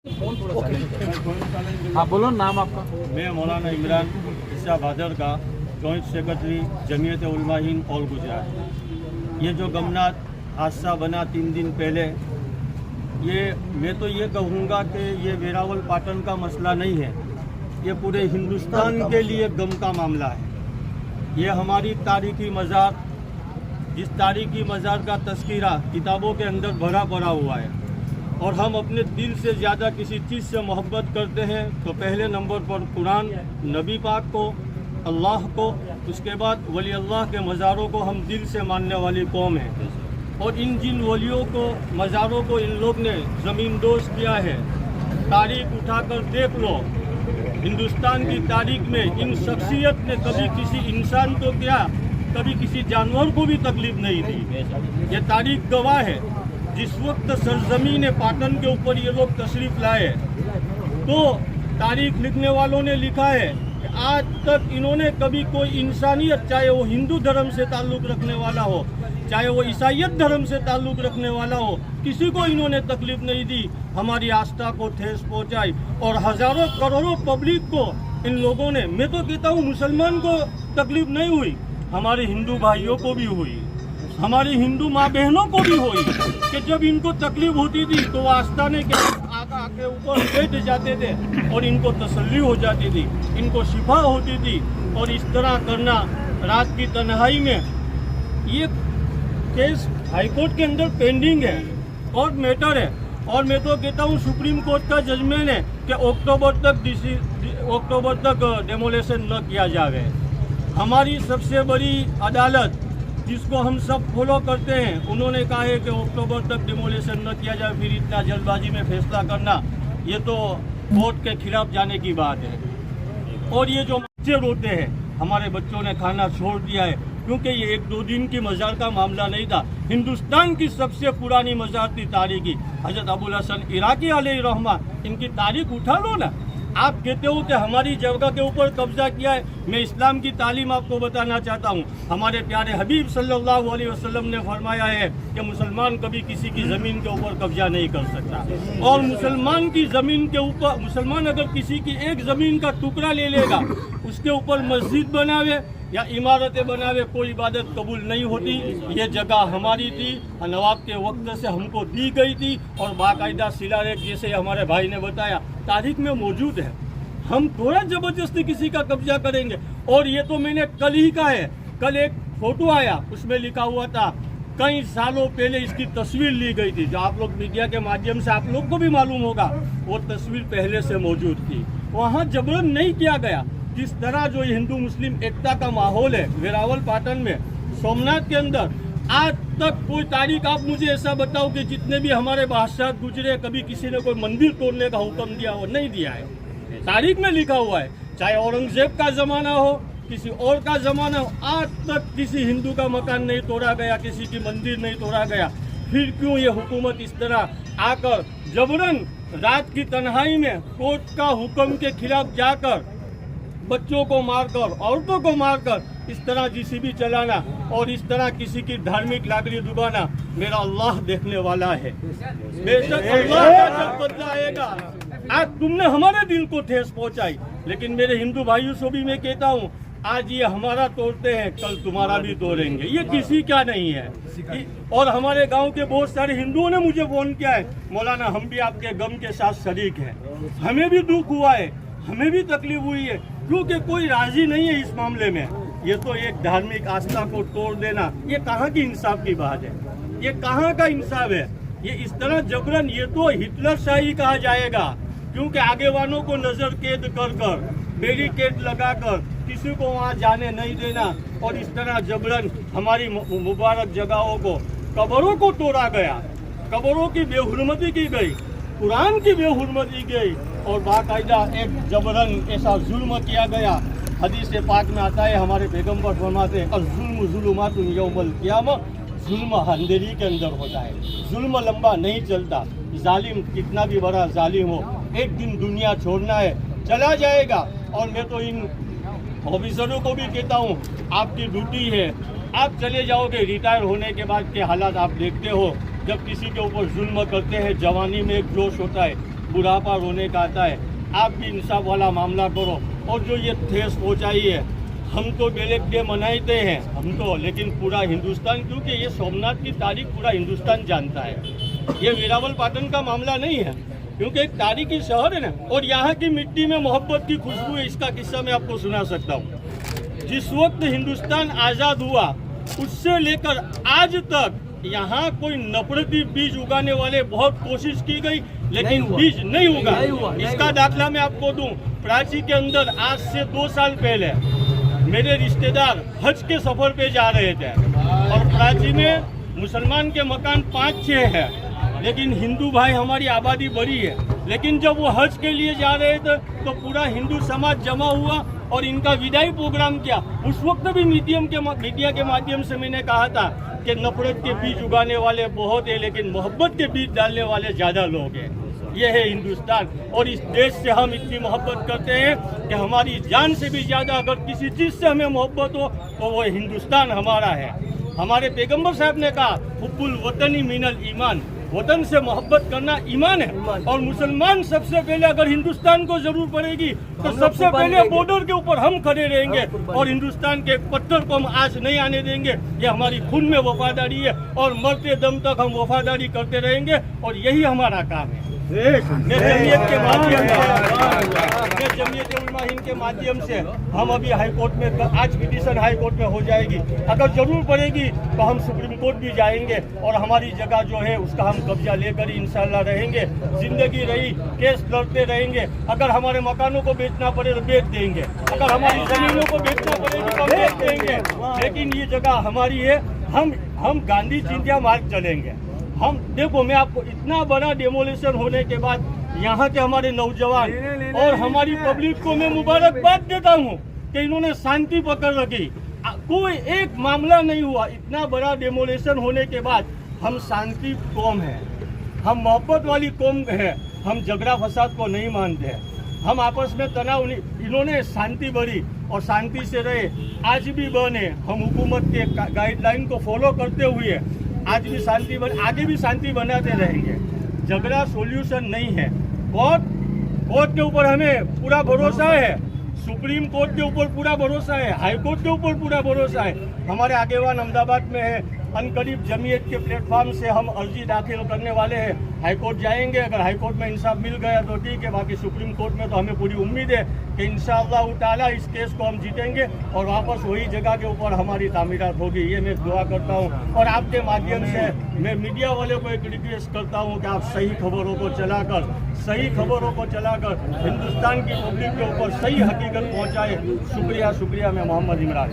हाँ बोलो नाम आपका। मैं मौलाना इमरान हिस्सा भादर का joint secretary Jamiat Ulama Hind all Gujarat. ये जो गमनाथ हादसा बना 3 दिन पहले, ये मैं तो ये कहूँगा कि ये वेरावल पाटन का मसला नहीं है, ये पूरे हिंदुस्तान के लिए गम का मामला है। ये हमारी तारीखी मज़ार, जिस तारीखी मज़ार का तस्कीरा किताबों के अंदर भरा पड़ा हुआ है, और हम अपने दिल से ज़्यादा किसी चीज़ से मोहब्बत करते हैं तो पहले नंबर पर कुरान, नबी पाक को, अल्लाह को, उसके बाद वली अल्लाह के मज़ारों को हम दिल से मानने वाली कौम है। और इन जिन वलियों को, मज़ारों को इन लोग ने ज़मीन दोष किया है, तारीख उठाकर देख लो, हिंदुस्तान की तारीख में इन शख्सियत ने कभी किसी इंसान को क्या, कभी किसी जानवर को भी तकलीफ नहीं दी। ये तारीख गवाह है। जिस वक्त सरजमीन पाटन के ऊपर ये लोग तशरीफ लाए तो तारीख लिखने वालों ने लिखा है कि आज तक इन्होंने कभी कोई इंसानियत, चाहे वो हिंदू धर्म से ताल्लुक़ रखने वाला हो, चाहे वो ईसाईयत धर्म से ताल्लुक़ रखने वाला हो, किसी को इन्होंने तकलीफ नहीं दी, हमारी आस्था को ठेस पहुंचाई। और हज़ारों करोड़ों पब्लिक को इन लोगों ने, मैं तो कहता हूँ मुसलमान को तकलीफ नहीं हुई, हमारे हिंदू भाइयों को भी हुई, हमारी हिंदू माँ बहनों को भी हुई कि जब इनको तकलीफ होती थी तो आस्थाने के आके ऊपर बैठ जाते थे और इनको तसल्ली हो जाती थी, इनको शिफा होती थी। और इस तरह करना रात की तन्हाई में, ये केस हाईकोर्ट के अंदर पेंडिंग है, कोर्ट मैटर है। और मैं तो कहता हूँ सुप्रीम कोर्ट का जजमेंट है कि अक्टूबर तक डेमोलेशन न किया जाए। हमारी सबसे बड़ी अदालत जिसको हम सब फॉलो करते हैं, उन्होंने कहा है कि अक्टूबर तक डिमोलेशन न किया जाए, फिर इतना जल्दबाजी में फैसला करना, ये तो कोर्ट के खिलाफ जाने की बात है। और ये जो बच्चे रोते हैं, हमारे बच्चों ने खाना छोड़ दिया है, क्योंकि ये 1-2 दिन की मज़ार का मामला नहीं था, हिंदुस्तान की सबसे पुरानी मज़ार थी तारीखी, हज़रत अबुल हसन इराकी अलैहिर्रहमान, इनकी तारीख उठा लो ना। आप कहते हो कि हमारी जगह के ऊपर कब्जा किया है, मैं इस्लाम की तालीम आपको बताना चाहता हूँ। हमारे प्यारे हबीब सल्लल्लाहु अलैहि वसल्लम ने फरमाया है कि मुसलमान कभी किसी की ज़मीन के ऊपर कब्जा नहीं कर सकता। और मुसलमान की ज़मीन के ऊपर, मुसलमान अगर किसी की एक ज़मीन का टुकड़ा ले लेगा, उसके ऊपर मस्जिद बनावे या इमारतें बनावे, कोई इबादत कबूल नहीं होती। ये जगह हमारी थी, नवाब के वक्त से हमको दी गई थी, और बाकायदा शिलालेख जैसे हमारे भाई ने बताया तारीख में मौजूद है। हम थोड़ा जबरदस्ती किसी का कब्जा करेंगे। और ये तो मैंने कल ही कहा है, कल एक फोटो आया, उसमें लिखा हुआ था कई सालों पहले इसकी तस्वीर ली गई थी, जो आप लोग मीडिया के माध्यम से आप लोग को भी मालूम होगा, वो तस्वीर पहले से मौजूद थी। वहाँ जबरन नहीं किया गया। जिस तरह जो हिंदू मुस्लिम एकता का माहौल है वेरावल पाटन में, सोमनाथ के अंदर, आज तक कोई तारीख आप मुझे ऐसा बताओ कि जितने भी हमारे बादशाह गुजरे, कभी किसी ने कोई मंदिर तोड़ने का हुक्म दिया हो? नहीं दिया है। तारीख में लिखा हुआ है, चाहे औरंगजेब का ज़माना हो, किसी और का ज़माना हो, आज तक किसी हिंदू का मकान नहीं तोड़ा गया, किसी की मंदिर नहीं तोड़ा गया। फिर क्यों ये हुकूमत इस तरह आकर जबरन रात की तन्हाई में कोर्ट का हुक्म के खिलाफ जाकर बच्चों को मारकर, औरतों को मारकर इस तरह जीसीबी चलाना और इस तरह किसी की धार्मिक लागणी डुबाना, मेरा अल्लाह देखने वाला है। बेशक अल्लाह का जब बदला आएगा। आज तुमने हमारे दिल को ठेस पहुंचाई, लेकिन मेरे हिंदू भाइयों से भी मैं कहता हूँ, आज ये हमारा तोड़ते हैं, कल तुम्हारा भी तोड़ेंगे, ये किसी का नहीं है। और हमारे गांव के बहुत सारे हिंदुओं ने मुझे फोन किया है, मौलाना हम भी आपके गम के साथ शरीक हैं, हमें भी दुख हुआ है, हमें भी तकलीफ हुई है, क्योंकि कोई राजी नहीं है इस मामले में। ये तो एक धार्मिक आस्था को तोड़ देना, ये कहाँ की इंसाफ की बात है? ये कहाँ का इंसाफ है? ये इस तरह जबरन, ये तो हिटलर शाही कहा जाएगा, क्योंकि आगे वालों को नजर कैद कर कर, बैरिकेड लगाकर किसी को वहाँ जाने नहीं देना, और इस तरह जबरन हमारी मुबारक जगहों को, कब्रों को तोड़ा गया, कब्रों की बेहुरमती की गई, कुरान की बेहुरमती गई, और बाकायदा एक जबरन ऐसा जुल्म किया गया। हदीस पाक में आता है, हमारे पैगम्बर फरमाते हैं, अज़्ज़ुल्मु ज़ुलुमातुन यौमल क़ियामह, जुल्म अंधेरी के अंदर होता है, जुल्म लंबा नहीं चलता। जालिम कितना भी बड़ा जालिम हो, एक दिन दुनिया छोड़ना है, चला जाएगा। और मैं तो इन ऑफिसरों को भी कहता हूँ, आपकी ड्यूटी है, आप चले जाओगे, रिटायर होने के बाद के हालात आप देखते हो, जब किसी के ऊपर जुल्म करते हैं, जवानी में एक जोश होता है, बुढ़ापा रोने का आता है। आप भी इंसाफ वाला मामला करो। और जो ये ठेस पहुँचाई है, हम तो बेलेक डे मनाते हैं हम तो, लेकिन पूरा हिंदुस्तान, क्योंकि ये सोमनाथ की तारीख पूरा हिंदुस्तान जानता है। ये वेरावल पाटन का मामला नहीं है, क्योंकि एक तारीखी शहर है ना, और यहाँ की मिट्टी में मोहब्बत की खुशबू है। इसका किस्सा मैं आपको सुना सकता हूँ। जिस वक्त हिंदुस्तान आज़ाद हुआ, उससे लेकर आज तक यहाँ कोई नफरती बीज उगाने वाले बहुत कोशिश की गई, लेकिन बीज नहीं उगा। इसका दाखला मैं आपको दूं। प्राची के अंदर आज से 2 साल पहले मेरे रिश्तेदार हज के सफर पे जा रहे थे, और प्राची में मुसलमान के मकान 5-6 है, लेकिन हिंदू भाई हमारी आबादी बड़ी है। लेकिन जब वो हज के लिए जा रहे थे तो पूरा हिंदू समाज जमा हुआ और इनका विदाई प्रोग्राम किया। उस वक्त भी मीडिया के माध्यम से मैंने कहा था कि नफरत के बीज उगाने वाले बहुत है, लेकिन मोहब्बत के बीज डालने वाले ज़्यादा लोग हैं। ये है हिंदुस्तान, और इस देश से हम इतनी मोहब्बत करते हैं कि हमारी जान से भी ज़्यादा अगर किसी चीज़ से हमें मोहब्बत हो तो वो हिंदुस्तान हमारा है। हमारे पैगंबर साहब ने कहा, हुब्बुल वतनी मिनल ईमान, वतन से मोहब्बत करना ईमान है। और मुसलमान सबसे पहले अगर हिंदुस्तान को जरूर पड़ेगी तो सबसे पहले बॉर्डर के ऊपर हम खड़े रहेंगे, और हिंदुस्तान के एक पत्थर को हम आज नहीं आने देंगे। ये हमारी खून में वफादारी है, और मरते दम तक हम वफादारी करते रहेंगे, और यही हमारा काम है। मैं जमीयत के माध्यम से, जमीयत उलमा हिंद के माध्यम से हम अभी हाई कोर्ट में, आज पिटीशन हाई कोर्ट में हो जाएगी। अगर जरूर पड़ेगी तो हम सुप्रीम कोर्ट भी जाएंगे, और हमारी जगह जो है उसका हम कब्जा लेकर ही इंशाल्लाह रहेंगे। जिंदगी रही केस लड़ते रहेंगे। अगर हमारे मकानों को बेचना पड़े तो बेच देंगे, अगर हमारी जमीनों को बेचना पड़ेगी तो हम बेच देंगे, लेकिन ये जगह हमारी है। हम गांधी चिंध्या मार्ग चलेंगे। हम देखो, मैं आपको इतना बड़ा डेमोलिशन होने के बाद यहाँ के हमारे नौजवान और हमारी पब्लिक को मैं मुबारकबाद देता हूँ कि इन्होंने शांति पकड़ रखी। कोई एक मामला नहीं हुआ। इतना बड़ा डेमोलिशन होने के बाद हम शांति कौम है, हम मोहब्बत वाली कौम है। हम झगड़ा फसाद को नहीं मानते हैं। हम आपस में तनाव नहीं, इन्होंने शांति बढ़ी और शांति से रहे। आज भी बने, हम हुकूमत के गाइडलाइन को फॉलो करते हुए आज भी शांति बन, आगे भी शांति बनाते रहेंगे। झगड़ा सॉल्यूशन नहीं है। कोर्ट के ऊपर हमें पूरा भरोसा है, सुप्रीम कोर्ट के ऊपर पूरा भरोसा है, हाई कोर्ट के ऊपर पूरा भरोसा है। हमारे आगेवान अहमदाबाद में है, अनकरीब जमीयत के प्लेटफॉर्म से हम अर्जी दाखिल करने वाले हैं। हाई कोर्ट जाएंगे, अगर हाई कोर्ट में इंसाफ मिल गया तो ठीक है, बाकी सुप्रीम कोर्ट में तो हमें पूरी उम्मीद है कि इंशाअल्लाह ताला इस केस को हम जीतेंगे और वापस वही जगह के ऊपर हमारी तामीरात होगी। ये मैं दुआ करता हूँ। और आपके माध्यम से मैं मीडिया वालों को एक रिक्वेस्ट करता हूँ कि आप सही खबरों को चलाकर हिंदुस्तान की पब्लिक के ऊपर सही हकीकत पहुँचाए। शुक्रिया। मैं मोहम्मद इमरान।